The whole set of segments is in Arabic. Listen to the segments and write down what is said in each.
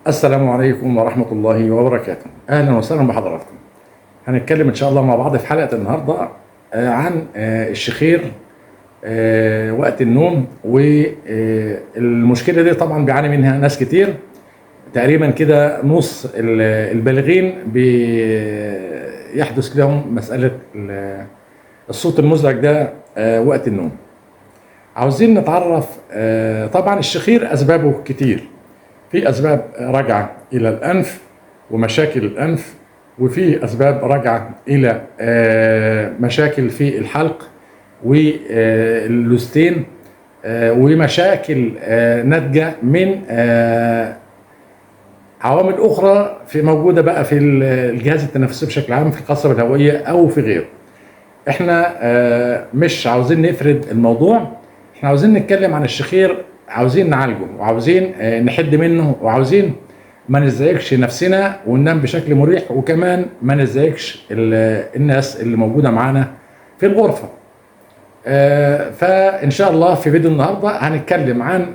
السلام عليكم ورحمة الله وبركاته. أهلا وسهلا بحضراتكم. هنتكلم إن شاء الله مع بعض في حلقة النهاردة عن الشخير وقت النوم، والمشكلة دي طبعا بيعاني منها ناس كتير. تقريبا كده نص البالغين بيحدث لهم مسألة الصوت المزعج ده وقت النوم. عاوزين نتعرف. طبعا الشخير أسبابه كتير. في أسباب راجعة إلى الأنف ومشاكل الأنف، وفي أسباب راجعة إلى مشاكل في الحلق واللوستين، ومشاكل ناتجة من عوامل أخرى موجودة بقى في الجهاز التنفسي بشكل عام، في القصبة الهوائية أو في غيره. احنا مش عاوزين نفرد الموضوع، احنا عاوزين نتكلم عن الشخير، عاوزين نعالجه وعاوزين نحد منه، وعاوزين ما نزعجش نفسنا وننام بشكل مريح، وكمان ما نزعجش الناس اللي موجودة معانا في الغرفة. فإن شاء الله في فيديو النهاردة هنتكلم عن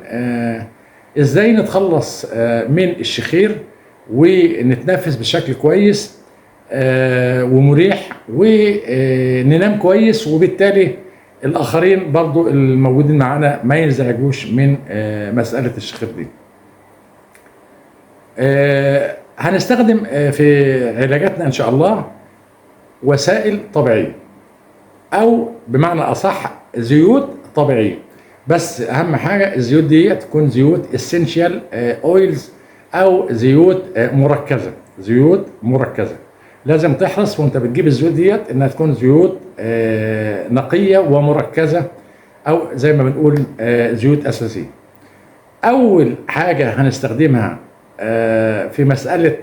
ازاي نتخلص من الشخير ونتنفس بشكل كويس ومريح وننام كويس، وبالتالي الآخرين برضو الموجودين معانا ما ينزعجوش من مسألة الشخير دي. هنستخدم في علاجاتنا إن شاء الله وسائل طبيعية، أو بمعنى أصح زيوت طبيعية. بس أهم حاجة الزيوت دي تكون زيوت اسينشال اويلز أو زيوت مركزة. زيوت مركزة لازم تحرص وانت بتجيب الزيوت ديت انها تكون زيوت نقية ومركزة، او زي ما بنقول زيوت اساسية. اول حاجة هنستخدمها في مسألة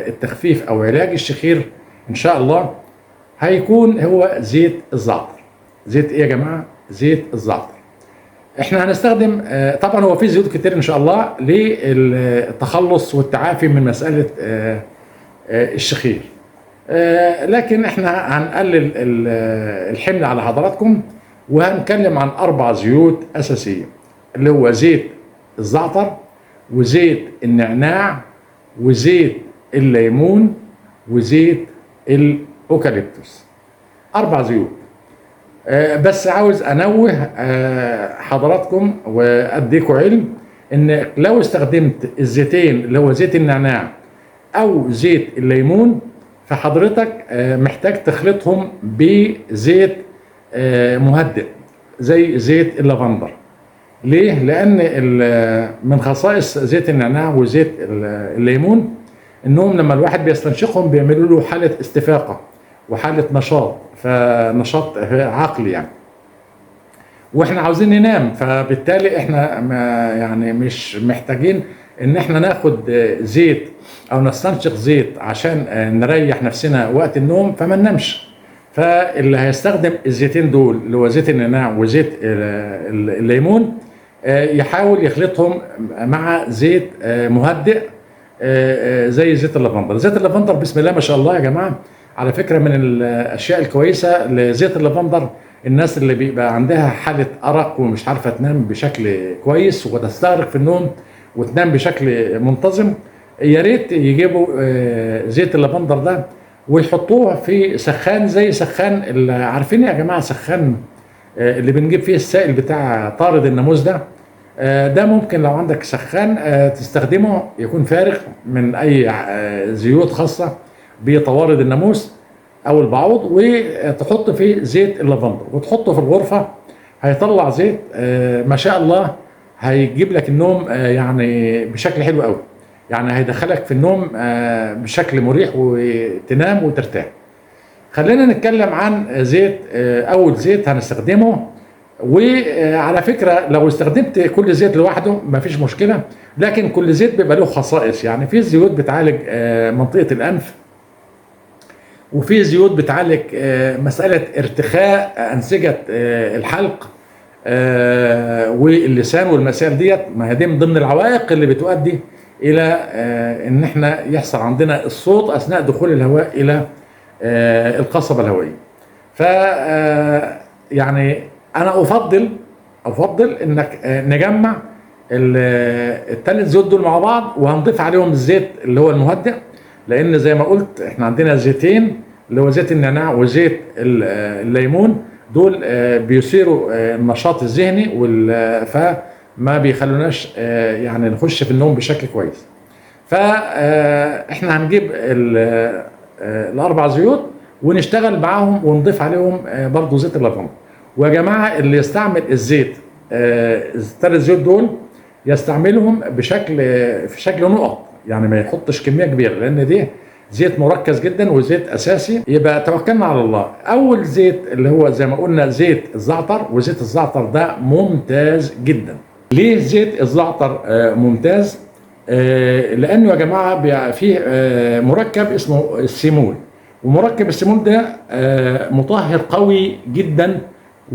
التخفيف او علاج الشخير ان شاء الله هيكون هو زيت الزعتر. زيت ايه يا جماعة؟ زيت الزعتر. احنا هنستخدم طبعا هو في زيوت كتير ان شاء الله للتخلص والتعافي من مسألة الشخير، لكن احنا هنقلل الحمل على حضراتكم، وهنتكلم عن 4 زيوت اساسيه، اللي هو زيت الزعتر وزيت النعناع وزيت الليمون وزيت الاوكاليبتوس. 4 زيوت. بس عاوز انوه حضراتكم واديكم علم ان لو استخدمت الزيتين اللي هو زيت النعناع او زيت الليمون، فحضرتك محتاج تخلطهم بزيت مهدئ زي زيت اللافندر. ليه؟ لان من خصائص زيت النعناع وزيت الليمون انهم لما الواحد بيستنشقهم بيعملوا له حالة استفاقة وحالة نشاط، فنشاط عقلي يعني، واحنا عاوزين ننام. فبالتالي احنا يعني مش محتاجين ان احنا ناخد زيت او نستنشق زيت عشان نريح نفسنا وقت النوم فما ننامش. فاللي هيستخدم الزيتين دول اللي هو زيت النعناع وزيت الليمون يحاول يخلطهم مع زيت مهدئ زي زيت اللافندر. زيت اللافندر بسم الله ما شاء الله يا جماعه، على فكره من الاشياء الكويسه لزيت اللافندر، الناس اللي بيبقى عندها حاله ارق ومش عارفه تنام بشكل كويس وتستغرق في النوم وتنام بشكل منتظم، يا ريت يجيبوا زيت اللافندر ده ويحطوه في سخان زي سخان اللي عارفين يا جماعه، سخان اللي بنجيب فيه السائل بتاع طارد الناموس ده. ده ممكن لو عندك سخان تستخدمه يكون فارغ من اي زيوت خاصه بطوارد الناموس او البعوض، وتحط فيه زيت اللافندر وتحطه في الغرفه، هيطلع زيت ما شاء الله، هيجيب لك النوم يعني بشكل حلو قوي، يعني هيدخلك في النوم بشكل مريح وتنام وترتاح. خلينا نتكلم عن زيت. اول زيت هنستخدمه، وعلى فكره لو استخدمت كل زيت لوحده مفيش مشكله، لكن كل زيت بيبقى له خصائص. يعني في زيوت بتعالج منطقه الانف، وفي زيوت بتعالج مساله ارتخاء انسجه الحلق واللسان والمسائل ديت. ما هي دي من ضمن العوائق اللي بتؤدي الى ان احنا يحصل عندنا الصوت اثناء دخول الهواء الى القصبة الهوائية. ف يعني انا افضل انك نجمع الثلاث زيوت دول مع بعض، وهنضيف عليهم الزيت اللي هو المهدئ، لان زي ما قلت احنا عندنا زيتين اللي هو زيت النعناع وزيت الليمون، دول بيثيروا النشاط الذهني فما بيخلوناش يعني نخش في النوم بشكل كويس. فاحنا هنجيب الاربع زيوت ونشتغل معاهم ونضيف عليهم برضو زيت اللافندر. ويا جماعه اللي يستعمل الزيت الثلاث زيوت دول يستعملهم في شكل نقط، يعني ما يحطش كميه كبيره، لان دي زيت مركز جدا وزيت اساسي. يبقى توكلنا على الله. اول زيت اللي هو زي ما قلنا زيت الزعتر، وزيت الزعتر ده ممتاز جدا. ليه زيت الزعتر ممتاز؟ لانه يا جماعه فيه مركب اسمه السيمول، ومركب السيمول ده مطهر قوي جدا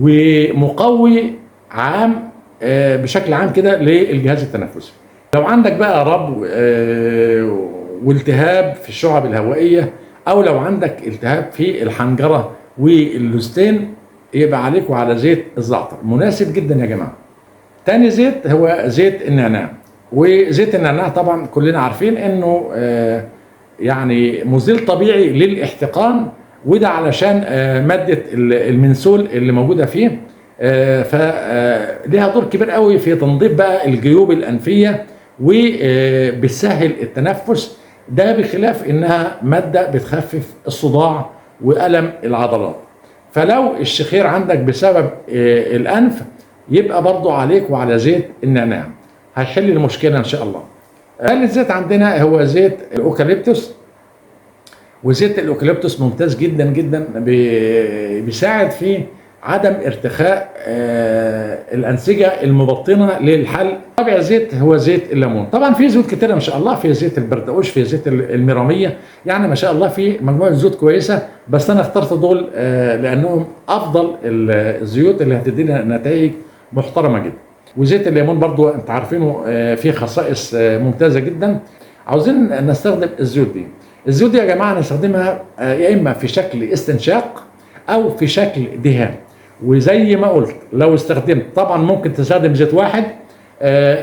ومقوي عام بشكل عام كده للجهاز التنفسي. لو عندك بقى ربو والتهاب في الشعب الهوائيه، او لو عندك التهاب في الحنجره واللوستين، يبقى عليك وعلى زيت الزعتر مناسب جدا يا جماعه. تاني زيت هو زيت النعناع. وزيت النعناع طبعا كلنا عارفين انه يعني مزيل طبيعي للاحتقان، وده علشان ماده المنسول اللي موجوده فيه، فليها دور كبير قوي في تنظيف بقى الجيوب الانفيه وبتسهل التنفس، ده بخلاف انها ماده بتخفف الصداع والم العضلات. فلو الشخير عندك بسبب الانف، يبقى برضو عليك وعلى زيت النعناع، هيحل المشكله ان شاء الله. ثالث زيت عندنا هو زيت الاوكاليبتوس. وزيت الاوكاليبتوس ممتاز جدا جدا، بيساعد في عدم ارتخاء الانسجه المبطنه للحلق. رابع زيت هو زيت الليمون. طبعا في زيوت كتيره ما شاء الله، في زيت البردقوش، في زيت الميراميه، يعني ما شاء الله في مجموعه زيوت كويسه، بس انا اخترت دول لانهم افضل الزيوت اللي هتدي لنا نتائج محترمه جدا. وزيت الليمون برضو انت عارفينه فيه خصائص ممتازه جدا. عاوزين نستخدم الزيوت دي. الزيوت دي يا جماعه نستخدمها يا اما في شكل استنشاق او في شكل دهان. وزي ما قلت لو استخدمت، طبعا ممكن تستخدم زيت واحد،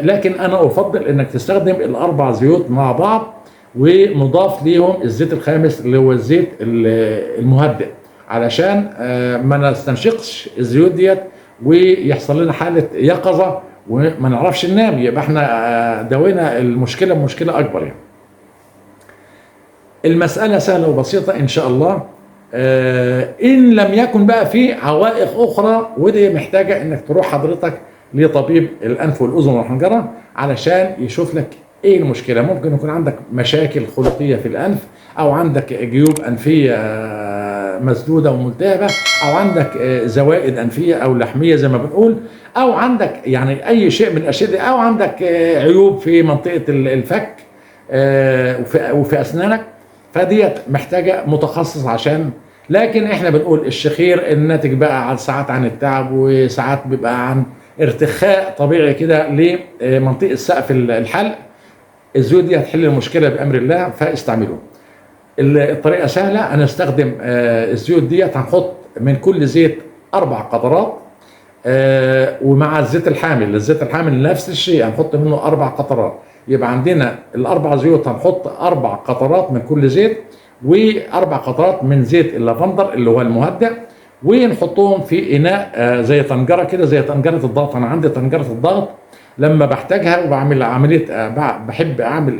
لكن انا افضل انك تستخدم الاربع زيوت مع بعض، ومضاف ليهم الزيت الخامس اللي هو الزيت المهدئ، علشان ما نستنشقش الزيوت ديت ويحصل لنا حاله يقظه وما نعرفش ننام، يبقى احنا دوينا المشكله بمشكله اكبر. يعني المساله سهله وبسيطه ان شاء الله، ان لم يكن بقى في عوائق اخرى، ودي محتاجه انك تروح حضرتك لطبيب الانف والاذن والحنجره علشان يشوف لك ايه المشكله. ممكن يكون عندك مشاكل خلقيه في الانف، او عندك جيوب انفيه مسدوده وملتهبه، او عندك زوائد انفيه او لحميه زي ما بنقول، او عندك يعني اي شيء من الاشياء دي، او عندك عيوب في منطقه الفك وفي اسنانك، فديت محتاجه متخصص عشان. لكن احنا بنقول الشخير الناتج بقى عن ساعات عن التعب، وساعات بيبقى عن ارتخاء طبيعي كده لمنطقه سقف الحلق، الزيوت دي هتحل المشكله بامر الله، فاستعملوه. الطريقه سهله، هنستخدم الزيوت ديت، هنحط من كل زيت 4 قطرات، ومع الزيت الحامل نفس الشيء، هنحط منه 4 قطرات، يبقى عندنا الاربع زيوت هنحط 4 قطرات من كل زيت، و4 قطرات من زيت اللافندر اللي هو المهدئ، ونحطهم في اناء زي طنجره كده، زي طنجره الضغط. انا عندي طنجره الضغط لما بحتاجها وبعمل عمليه بحب اعمل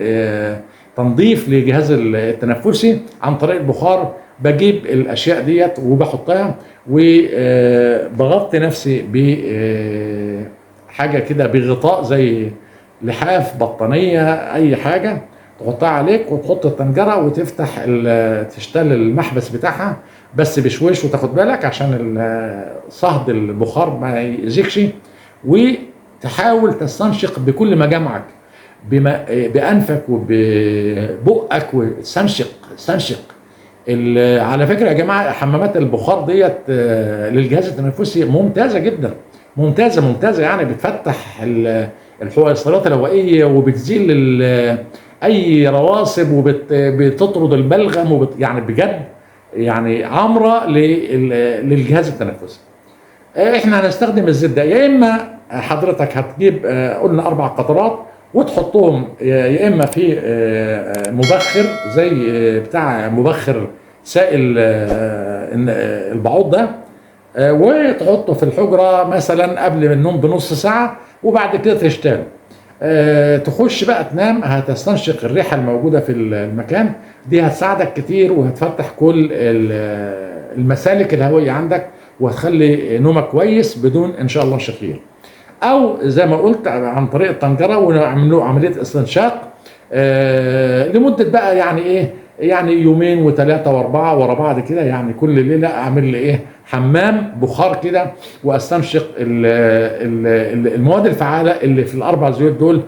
تنظيف لجهاز التنفسي عن طريق البخار، بجيب الاشياء ديت وبحطها، وبغطي نفسي بحاجه كده، بغطاء زي لحاف، بطانيه، اي حاجه تحطها عليك، وتحط الطنجره وتفتح تشتغل المحبس بتاعها، بس بشويش، وتاخد بالك عشان صهد البخار ما يأذيكش، وتحاول تستنشق بكل مجامعك، بانفك وببقك، واستنشق. على فكره يا جماعه حمامات البخار ديت للجهاز التنفسي ممتازه جدا، ممتازه يعني بتفتح الحويصلات الهوائيه، وبتزيل اي رواسب، وبتطرد البلغم، يعني بجد يعني عمره للجهاز التنفسي. احنا هنستخدم الزيت ده، يا اما حضرتك هتجيب قلنا 4 قطرات وتحطهم يا اما في مبخر زي بتاع مبخر سائل البعوض ده، وتحطه في الحجرة مثلا قبل النوم بنص ساعة، وبعد كده تشتغل. تخش بقى تنام، هتستنشق الريحة الموجودة في المكان دي، هتساعدك كتير وهتفتح كل المسالك الهوية عندك، وهتخلي نومك كويس بدون ان شاء الله شخير. او زي ما قلت عن طريق الطنجرة ونعملوا عملية استنشاق لمدة بقى يعني ايه، يعني يومين وثلاثة واربعة ورا بعض كده، يعني كل ليلة اعمل لي ايه حمام بخار كده، واستنشق المواد الفعالة اللي في الاربع زيوت دول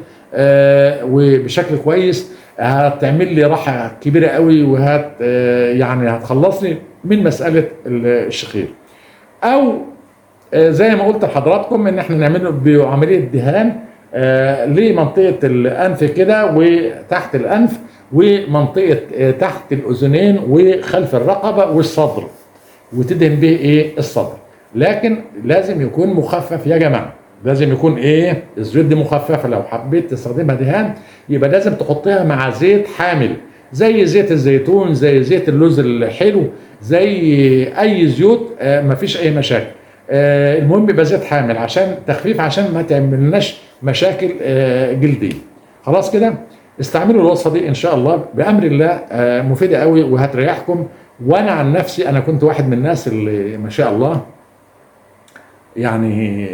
وبشكل كويس. هتعمل لي راحة كبيرة قوي، وهت يعني هتخلصني من مسألة الشخير. او زي ما قلت لحضراتكم ان احنا نعمله بعمليه دهان لمنطقه الانف كده وتحت الانف، ومنطقه تحت الاذنين وخلف الرقبه والصدر، وتدهن به ايه الصدر. لكن لازم يكون مخفف يا جماعه، لازم يكون ايه الزيوت دي مخففه. لو حبيت تستخدمها دهان يبقى لازم تحطها مع زيت حامل، زي زيت الزيتون، زي زيت اللوز الحلو، زي اي زيوت مفيش اي مشاكل. المهم يبقى زيت حامل عشان تخفيف، عشان ما تعملناش مشاكل جلديه. خلاص كده استعملوا الوصفه دي ان شاء الله بامر الله، مفيده قوي وهتريحكم. وانا عن نفسي انا كنت واحد من الناس اللي ما شاء الله يعني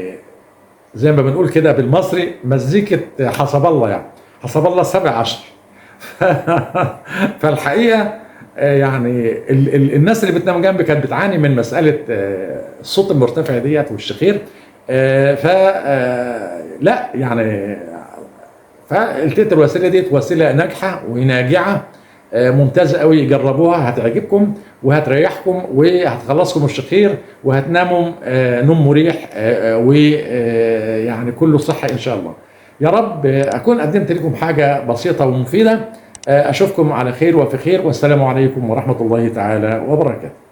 زي ما بنقول كده بالمصري مزيكة حسب الله، يعني حسب الله 17. فالحقيقة يعني الناس اللي بتنام جنبي كانت بتعاني من مسألة الصوت المرتفع ديت والشخير. ف لا يعني فلقيت الوسيلة ديت وسيلة ناجحة وناجعة ممتازة قوي، جربوها هتعجبكم وهتريحكم وهتخلصكم الشخير، وهتناموا نوم مريح ويعني كله صحة ان شاء الله. يا رب اكون قدمت لكم حاجة بسيطة ومفيدة. اشوفكم على خير وفي خير، والسلام عليكم ورحمة الله تعالى وبركاته.